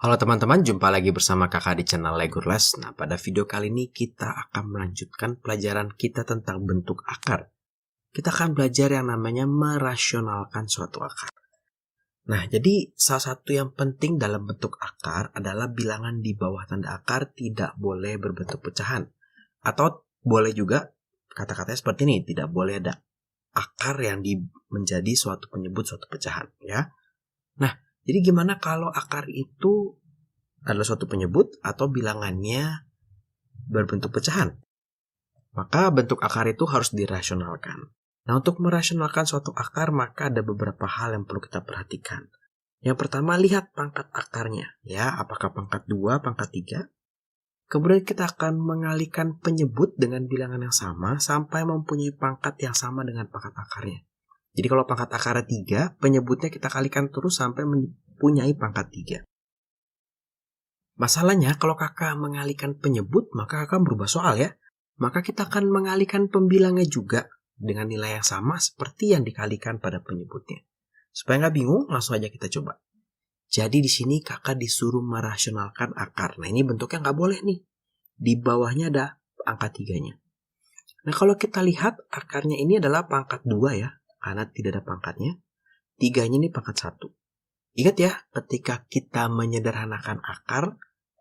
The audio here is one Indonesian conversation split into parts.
Halo teman-teman, jumpa lagi bersama kakak di channel Legurles. Nah, pada video kali ini kita akan melanjutkan pelajaran kita tentang bentuk akar. Kita akan belajar yang namanya merasionalkan suatu akar. Nah, jadi salah satu yang penting dalam bentuk akar adalah bilangan di bawah tanda akar tidak boleh berbentuk pecahan. Atau boleh juga kata-katanya seperti ini, tidak boleh ada akar yang menjadi suatu penyebut suatu pecahan, ya. Nah, jadi gimana kalau akar itu adalah suatu penyebut atau bilangannya berbentuk pecahan? Maka bentuk akar itu harus dirasionalkan. Nah, untuk merasionalkan suatu akar, maka ada beberapa hal yang perlu kita perhatikan. Yang pertama, lihat pangkat akarnya, ya, apakah pangkat 2, pangkat 3. Kemudian kita akan mengalihkan penyebut dengan bilangan yang sama sampai mempunyai pangkat yang sama dengan pangkat akarnya. Jadi kalau pangkat akarnya 3, penyebutnya kita kalikan terus sampai mempunyai pangkat 3. Masalahnya kalau kakak mengalihkan penyebut, maka kakak berubah soal, ya. Maka kita akan mengalihkan pembilangnya juga dengan nilai yang sama seperti yang dikalikan pada penyebutnya. Supaya nggak bingung, langsung aja kita coba. Jadi di sini kakak disuruh merasionalkan akar. Nah, ini bentuknya nggak boleh nih. Di bawahnya ada angka 3-nya. Nah, kalau kita lihat akarnya ini adalah pangkat 2, ya. Karena tidak ada pangkatnya. 3-nya ini pangkat 1. Ingat ya, ketika kita menyederhanakan akar,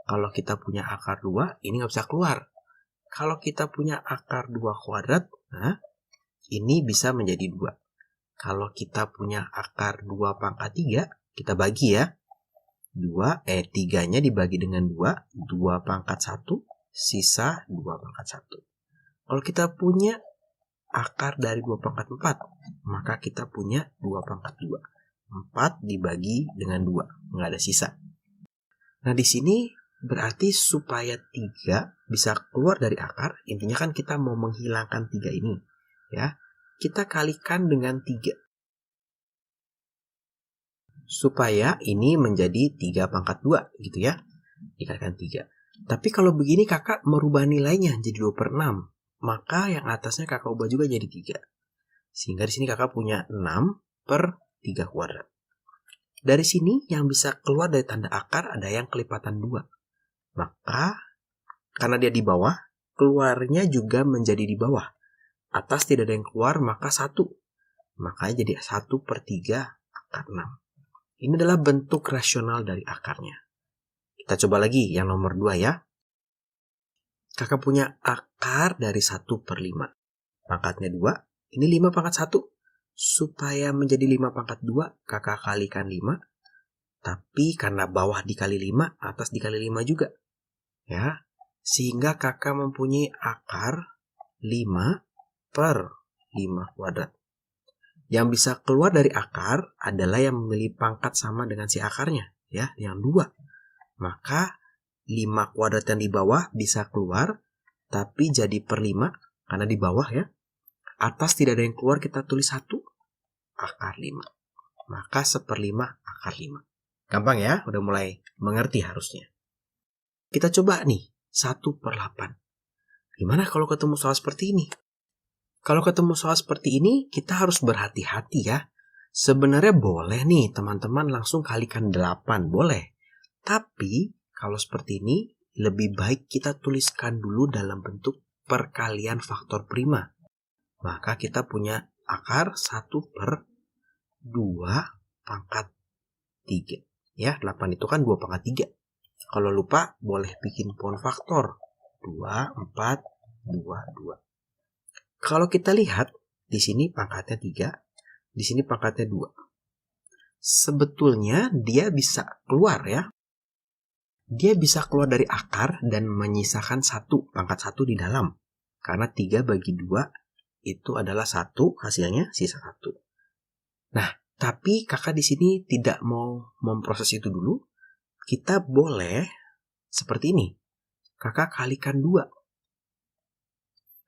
kalau kita punya akar 2, ini nggak bisa keluar. Kalau kita punya akar 2 kuadrat, nah, ini bisa menjadi 2. Kalau kita punya akar 2 pangkat 3, kita bagi ya. 3-nya dibagi dengan 2, 2 pangkat 1, sisa 2 pangkat 1. Kalau kita punya akar dari 2 pangkat 4, maka kita punya 2 pangkat 2. 4 dibagi dengan 2, nggak ada sisa. Nah, di sini berarti supaya 3 bisa keluar dari akar, intinya kan kita mau menghilangkan 3 ini, ya. Kita kalikan dengan 3. Supaya ini menjadi 3 pangkat 2, gitu ya. Dikalikan 3. Tapi kalau begini kakak merubah nilainya jadi 2/6. Maka yang atasnya kakak ubah juga jadi 3. Sehingga di sini kakak punya 6/3 kuadrat. Dari sini yang bisa keluar dari tanda akar ada yang kelipatan 2. Maka karena dia di bawah, keluarnya juga menjadi di bawah. Atas tidak ada yang keluar, maka 1. Makanya jadi 1/3 akar 6. Ini adalah bentuk rasional dari akarnya. Kita coba lagi yang nomor 2 ya. Kakak punya akar dari 1/5. Pangkatnya 2. Ini 5 pangkat 1. Supaya menjadi 5 pangkat 2, kakak kalikan 5. Tapi karena bawah dikali 5, atas dikali 5 juga. Ya, sehingga kakak mempunyai akar 5/5 kuadrat. Yang bisa keluar dari akar adalah yang memiliki pangkat sama dengan si akarnya, ya, yang 2. Maka 5 kuadrat yang di bawah bisa keluar, tapi jadi per 5 karena di bawah, ya. Atas tidak ada yang keluar, kita tulis 1 akar 5. Maka 1/5 akar 5. Gampang ya, udah mulai mengerti harusnya. Kita coba nih, 1/8. Gimana kalau ketemu soal seperti ini? Kalau ketemu soal seperti ini, kita harus berhati-hati ya. Sebenarnya boleh nih teman-teman langsung kalikan 8, boleh. Tapi kalau seperti ini, lebih baik kita tuliskan dulu dalam bentuk perkalian faktor prima. Maka kita punya akar 1/2 pangkat 3. Ya, 8 itu kan 2 pangkat 3. Kalau lupa, boleh bikin pohon faktor. 2, 4, 2, 2. Kalau kita lihat, di sini pangkatnya 3, di sini pangkatnya 2. Sebetulnya dia bisa keluar ya. Dia bisa keluar dari akar dan menyisakan 1, pangkat 1 di dalam. Karena 3 bagi 2 itu adalah 1, hasilnya sisa 1. Nah, tapi kakak di sini tidak mau memproses itu dulu. Kita boleh seperti ini. Kakak kalikan 2.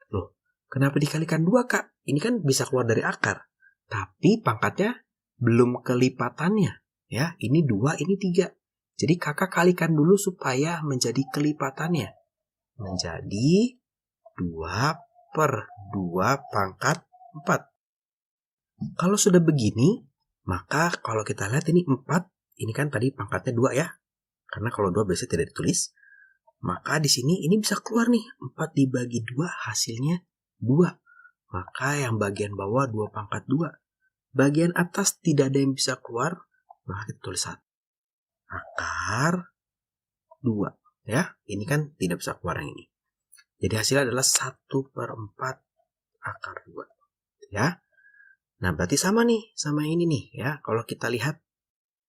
Loh, kenapa dikalikan 2, Kak? Ini kan bisa keluar dari akar. Tapi pangkatnya belum kelipatannya. Ya, ini 2, ini 3. Jadi kakak kalikan dulu supaya menjadi kelipatannya. Menjadi 2/2 pangkat 4. Kalau sudah begini, maka kalau kita lihat ini 4, ini kan tadi pangkatnya 2 ya. Karena kalau 2 biasanya tidak ditulis. Maka di sini ini bisa keluar nih. 4 dibagi 2 hasilnya 2. Maka yang bagian bawah 2 pangkat 2. Bagian atas tidak ada yang bisa keluar. Maka kita tulis 1. Akar 2. Ya, ini kan tidak bisa keluar yang ini. Jadi hasilnya adalah 1/4 akar 2. Ya. Nah, berarti sama nih sama ini nih ya. Kalau kita lihat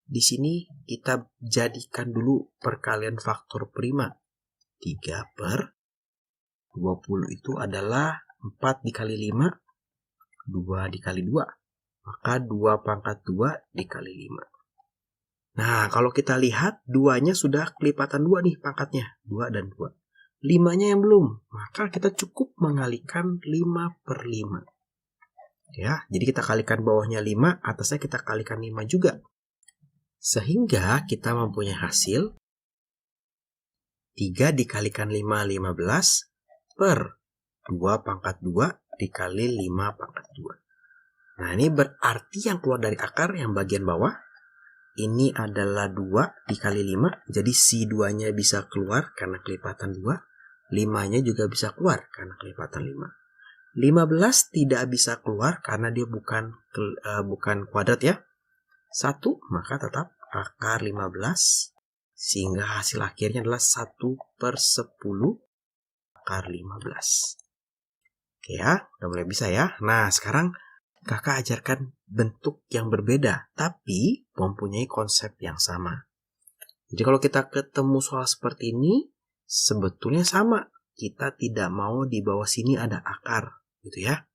di sini kita jadikan dulu perkalian faktor prima. 3/20 itu adalah 4 dikali 5, 2 dikali 2. Maka 2 pangkat 2 dikali 5. Nah, kalau kita lihat 2-nya sudah kelipatan 2 nih pangkatnya. 2 dan 2. 5-nya yang belum. Maka kita cukup mengalikan 5/5. Ya, jadi kita kalikan bawahnya 5, atasnya kita kalikan 5 juga. Sehingga kita mempunyai hasil 3 dikalikan 5, 15 per 2 pangkat 2 dikali 5 pangkat 2. Nah, ini berarti yang keluar dari akar yang bagian bawah. Ini adalah 2 dikali 5. Jadi si 2-nya bisa keluar karena kelipatan 2. 5-nya juga bisa keluar karena kelipatan 5. 15 tidak bisa keluar karena dia bukan kuadrat ya. 1, maka tetap akar 15. Sehingga hasil akhirnya adalah 1/10 akar 15. Oke ya, udah mulai bisa ya. Nah, sekarang kakak ajarkan bentuk yang berbeda, tapi mempunyai konsep yang sama. Jadi kalau kita ketemu soal seperti ini, sebetulnya sama. Kita tidak mau di bawah sini ada akar, gitu ya.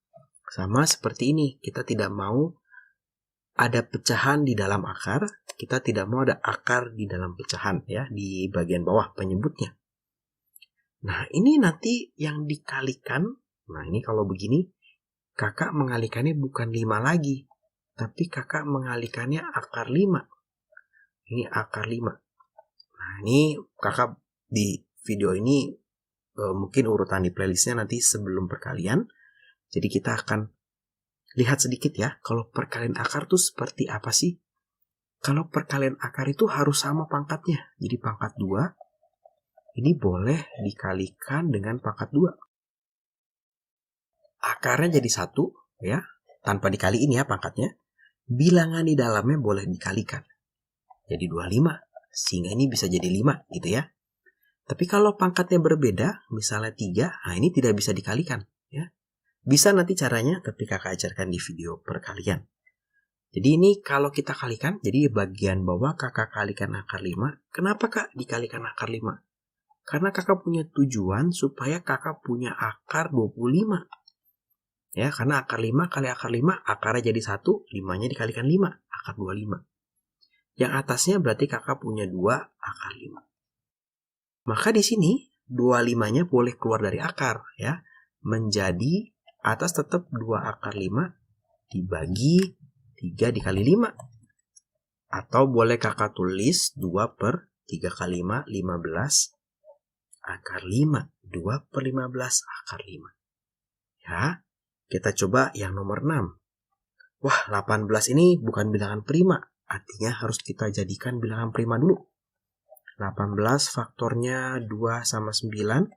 Sama seperti ini, kita tidak mau ada pecahan di dalam akar, kita tidak mau ada akar di dalam pecahan ya, di bagian bawah penyebutnya. Nah, ini nanti yang dikalikan. Nah, ini kalau begini, kakak mengalikannya bukan 5 lagi, tapi kakak mengalikannya akar 5. Ini akar 5. Nah, ini kakak di video ini mungkin urutan di playlistnya nanti sebelum perkalian. Jadi kita akan lihat sedikit ya, kalau perkalian akar tuh seperti apa sih? Kalau perkalian akar itu harus sama pangkatnya. Jadi pangkat 2, ini boleh dikalikan dengan pangkat 2. Akarnya jadi 1, ya, tanpa dikaliin ya pangkatnya. Bilangan di dalamnya boleh dikalikan. Jadi 25, sehingga ini bisa jadi 5 gitu ya. Tapi kalau pangkatnya berbeda, misalnya 3, nah ini tidak bisa dikalikan. Ya. Bisa nanti caranya ketika kakak ajarkan di video perkalian. Jadi ini kalau kita kalikan, jadi bagian bawah kakak kalikan akar 5. Kenapa kak dikalikan akar 5? Karena kakak punya tujuan supaya kakak punya akar 25. Ya, karena akar 5 kali akar 5, akarnya jadi 1, 5-nya dikalikan 5, akar 25. Yang atasnya berarti kakak punya 2 akar 5. Maka di sini 25-nya boleh keluar dari akar ya. Menjadi atas tetap 2 akar 5 dibagi 3 dikali 5. Atau boleh kakak tulis 2/3 kali 5, 15 akar 5. 2/15 akar 5. Ya, kita coba yang nomor 6. Wah, 18 ini bukan bilangan prima. Artinya harus kita jadikan bilangan prima dulu. 18 faktornya 2 sama 9.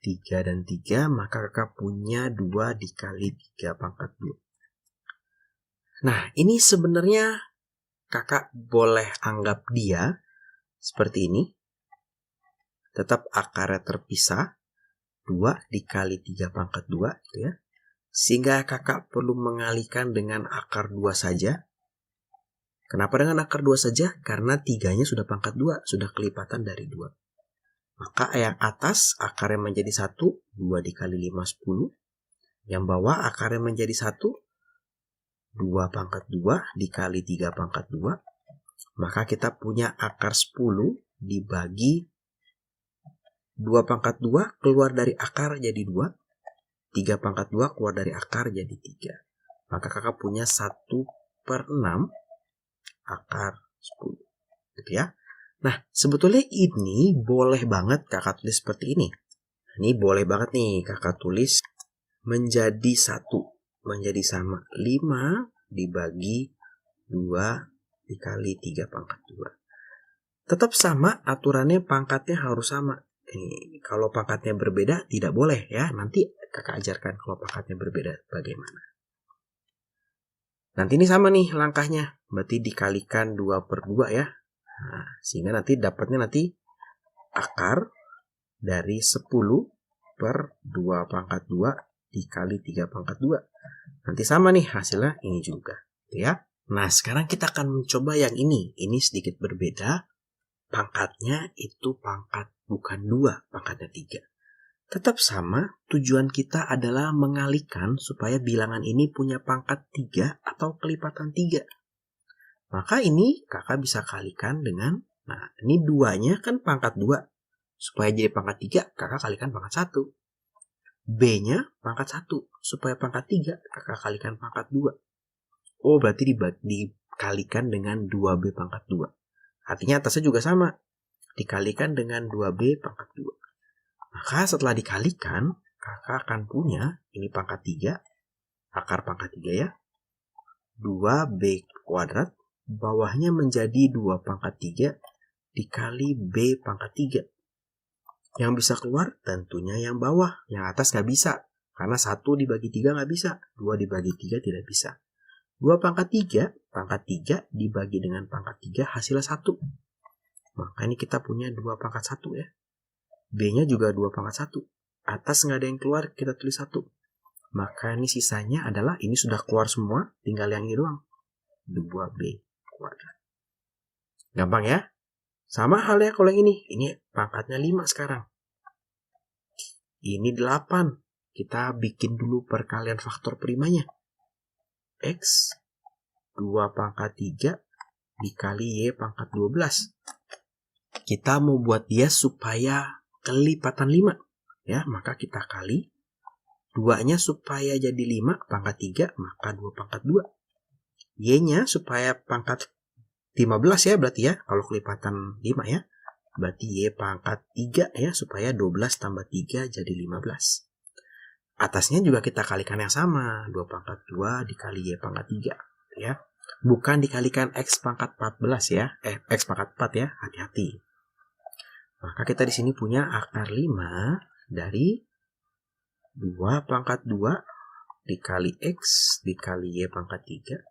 3 dan 3, maka kakak punya 2 dikali 3 pangkat 2. Nah, ini sebenarnya kakak boleh anggap dia seperti ini. Tetap akarnya terpisah. 2 dikali 3 pangkat 2 gitu ya. Sehingga kakak perlu mengalihkan dengan akar 2 saja. Kenapa dengan akar 2 saja? Karena 3-nya sudah pangkat 2, sudah kelipatan dari 2. Maka yang atas akarnya menjadi 1, 2 dikali 5, 10. Yang bawah akarnya menjadi 1, 2 pangkat 2 dikali 3 pangkat 2. Maka kita punya akar 10 dibagi 2 pangkat 2 keluar dari akar jadi 2. 3 pangkat 2 keluar dari akar jadi 3. Maka kakak punya 1/6 akar 10. Gitu ya. Nah, sebetulnya ini boleh banget kakak tulis seperti ini. Ini boleh banget nih kakak tulis menjadi 1. Menjadi sama 5 dibagi 2 dikali 3 pangkat 2. Tetap sama, aturannya pangkatnya harus sama. Kalau pangkatnya berbeda tidak boleh ya. Nanti kakak ajarkan kalau pangkatnya berbeda bagaimana. Nanti ini sama nih langkahnya. Berarti dikalikan 2/2 ya. Nah, sehingga nanti dapatnya akar dari 10/2 dikali 3/2. Nanti sama nih hasilnya ini juga. Ya. Nah, sekarang kita akan mencoba yang ini. Ini sedikit berbeda. Pangkatnya itu pangkat bukan 2, pangkatnya 3. Tetap sama, tujuan kita adalah mengalihkan supaya bilangan ini punya pangkat 3 atau kelipatan 3. Maka ini kakak bisa kalikan dengan, nah ini 2-nya kan pangkat 2. Supaya jadi pangkat 3, kakak kalikan pangkat 1. B-nya pangkat 1. Supaya pangkat 3, kakak kalikan pangkat 2. Oh, berarti dikalikan dengan 2B pangkat 2. Artinya atasnya juga sama. Dikalikan dengan 2B pangkat 2. Maka setelah dikalikan, kakak akan punya, ini pangkat 3, akar pangkat 3 ya. 2B kuadrat, bawahnya menjadi 2 pangkat 3 dikali B pangkat 3. Yang bisa keluar tentunya yang bawah, yang atas nggak bisa. Karena 1 dibagi 3 nggak bisa, 2 dibagi 3 tidak bisa. 2 pangkat 3 dibagi dengan pangkat 3 hasilnya 1. Maka ini kita punya 2 pangkat 1 ya. B-nya juga 2 pangkat 1. Atas nggak ada yang keluar, kita tulis 1. Maka ini sisanya adalah, ini sudah keluar semua, tinggal yang ini doang. 2B kuadrat. Gampang ya? Sama halnya kalau yang ini pangkatnya 5 sekarang. Ini 8. Kita bikin dulu perkalian faktor primanya. X 2 pangkat 3 dikali Y pangkat 12. Kita mau buat dia supaya kelipatan 5. Ya, maka kita kali. 2-nya supaya jadi 5 pangkat 3, maka 2 pangkat 2. Y-nya supaya pangkat 15 ya berarti ya. Kalau kelipatan 5 ya. Berarti Y pangkat 3 ya, supaya 12 tambah 3 jadi 15. Atasnya juga kita kalikan yang sama. 2 pangkat 2 dikali Y pangkat 3. Ya. Bukan dikalikan X pangkat 14 ya. X pangkat 4 ya. Hati-hati. Maka kita di sini punya akar 5 dari 2 pangkat 2 dikali X dikali Y pangkat 3.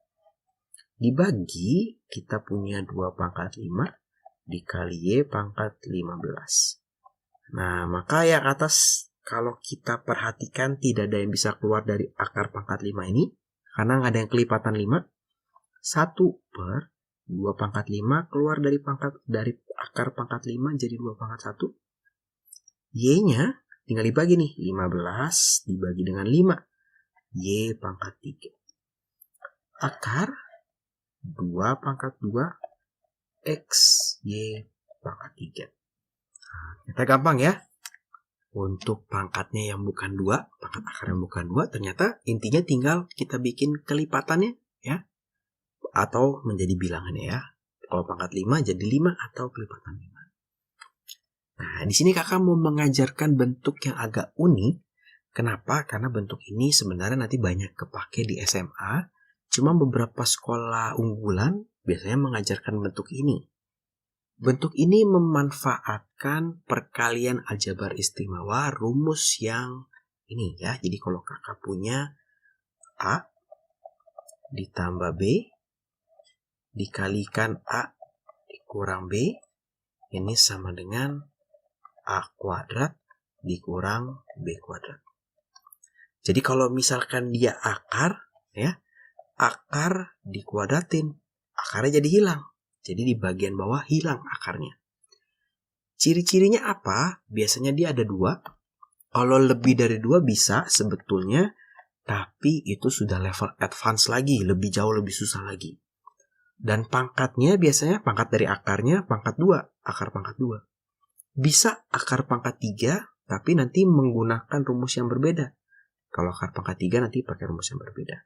Dibagi kita punya 2 pangkat 5 dikali Y pangkat 15. Nah, maka yang atas kalau kita perhatikan tidak ada yang bisa keluar dari akar pangkat 5 ini. Karena nggak ada yang kelipatan 5. 1/2 pangkat 5 keluar dari akar pangkat 5 jadi 2 pangkat 1. Y-nya tinggal dibagi nih. 15 dibagi dengan 5. Y pangkat 3. Akar 2 pangkat 2 X Y pangkat 3. Nah, kita gampang ya. Untuk pangkatnya yang bukan 2, pangkat akar yang bukan 2, ternyata intinya tinggal kita bikin kelipatannya ya. Atau menjadi bilangannya ya. Kalau pangkat 5 jadi 5 atau kelipatan 5. Nah, di sini kakak mau mengajarkan bentuk yang agak unik. Kenapa? Karena bentuk ini sebenarnya nanti banyak kepake di SMA. Cuma beberapa sekolah unggulan biasanya mengajarkan bentuk ini. Bentuk ini memanfaatkan perkalian aljabar istimewa rumus yang ini ya. Jadi kalau kakak punya A ditambah B dikalikan A dikurang B, ini sama dengan A kuadrat dikurang B kuadrat. Jadi kalau misalkan dia akar ya, akar dikuadratin, akarnya jadi hilang. Jadi di bagian bawah hilang akarnya. Ciri-cirinya apa? Biasanya dia ada 2. Kalau lebih dari 2 bisa sebetulnya. Tapi itu sudah level advance lagi. Lebih jauh, lebih susah lagi. Dan pangkatnya biasanya pangkat dari akarnya pangkat 2. Akar pangkat 2. Bisa akar pangkat 3. Tapi nanti menggunakan rumus yang berbeda. Kalau akar pangkat 3 nanti pakai rumus yang berbeda.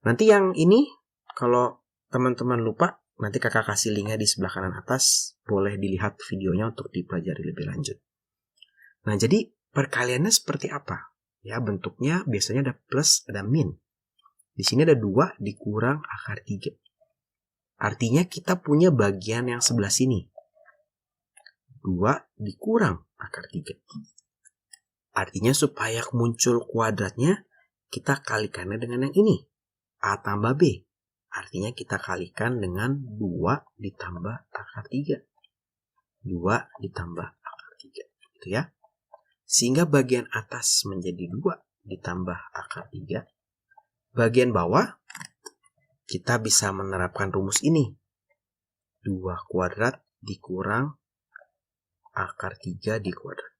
Nanti yang ini kalau teman-teman lupa, nanti kakak kasih linknya di sebelah kanan atas. Boleh dilihat videonya untuk dipelajari lebih lanjut. Nah, jadi perkaliannya seperti apa? Ya, bentuknya biasanya ada plus, ada min. Di sini ada 2 dikurang akar 3. Artinya kita punya bagian yang sebelah sini. 2 dikurang akar 3. Artinya supaya muncul kuadratnya, kita kalikannya dengan yang ini. A tambah B. Artinya kita kalikan dengan 2 ditambah akar 3. 2 ditambah akar 3. Gitu ya. Sehingga bagian atas menjadi 2 ditambah akar 3. Bagian bawah, kita bisa menerapkan rumus ini. 2 kuadrat dikurang akar 3 dikuadrat.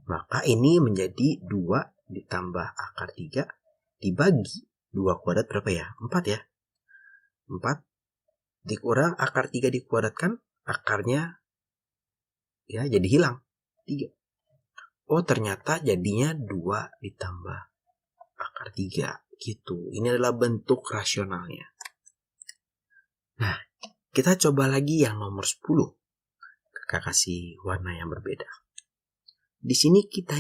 Maka ini menjadi 2 ditambah akar 3 dibagi 2 kuadrat berapa ya? 4 ya. 4 dikurang akar 3 dikuadratkan, akarnya ya jadi hilang. 3. Oh ternyata jadinya 2 ditambah akar 3. Gitu. Ini adalah bentuk rasionalnya. Nah, kita coba lagi yang nomor 10. Kakak kasih warna yang berbeda. Di sini kita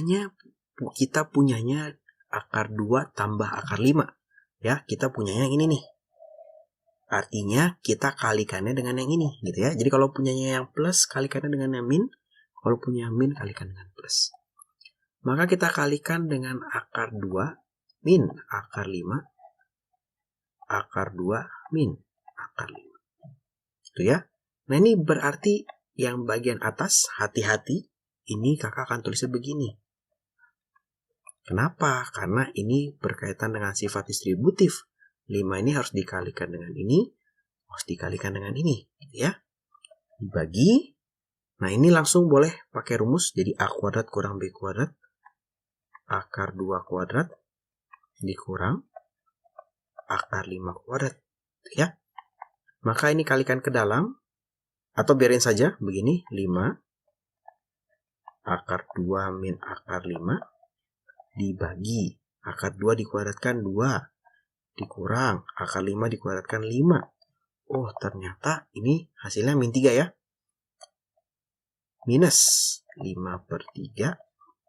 punyanya akar 2 tambah akar 5. Ya, kita punyanya yang ini nih. Artinya kita kalikannya dengan yang ini, gitu ya. Jadi kalau punyanya yang plus, kalikannya dengan yang min. Kalau punya yang min, kalikan dengan plus. Maka kita kalikan dengan akar 2 min akar 5. Akar 2 min akar 5. Gitu ya. Nah ini berarti yang bagian atas, hati-hati, ini kakak akan tulisnya begini. Kenapa? Karena ini berkaitan dengan sifat distributif. 5 ini harus dikalikan dengan ini, harus dikalikan dengan ini. Gitu ya. Dibagi. Nah ini langsung boleh pakai rumus. Jadi A kuadrat kurang B kuadrat. Akar 2 kuadrat dikurang akar 5 kuadrat. Gitu ya. Maka ini kalikan ke dalam. Atau biarin saja begini. 5 akar 2 min akar 5 dibagi akar 2 dikuadratkan 2 dikurang akar 5 dikuadratkan 5. Oh ternyata ini hasilnya min 3 ya. Minus 5/3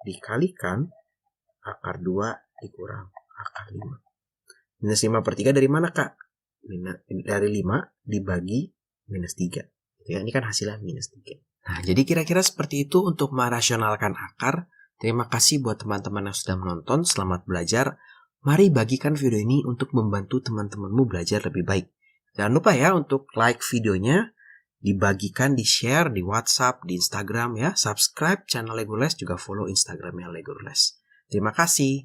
dikalikan akar 2 dikurang akar 5. Minus 5/3 dari mana kak? Dari 5 dibagi minus 3. Ya, ini kan hasilnya minus 3. Nah, jadi kira-kira seperti itu untuk merasionalkan akar. Terima kasih buat teman-teman yang sudah menonton. Selamat belajar. Mari bagikan video ini untuk membantu teman-temanmu belajar lebih baik. Jangan lupa ya untuk like videonya, dibagikan, di-share di WhatsApp, di Instagram ya. Subscribe channel Lego Les, juga follow Instagramnya Lego Les. Terima kasih.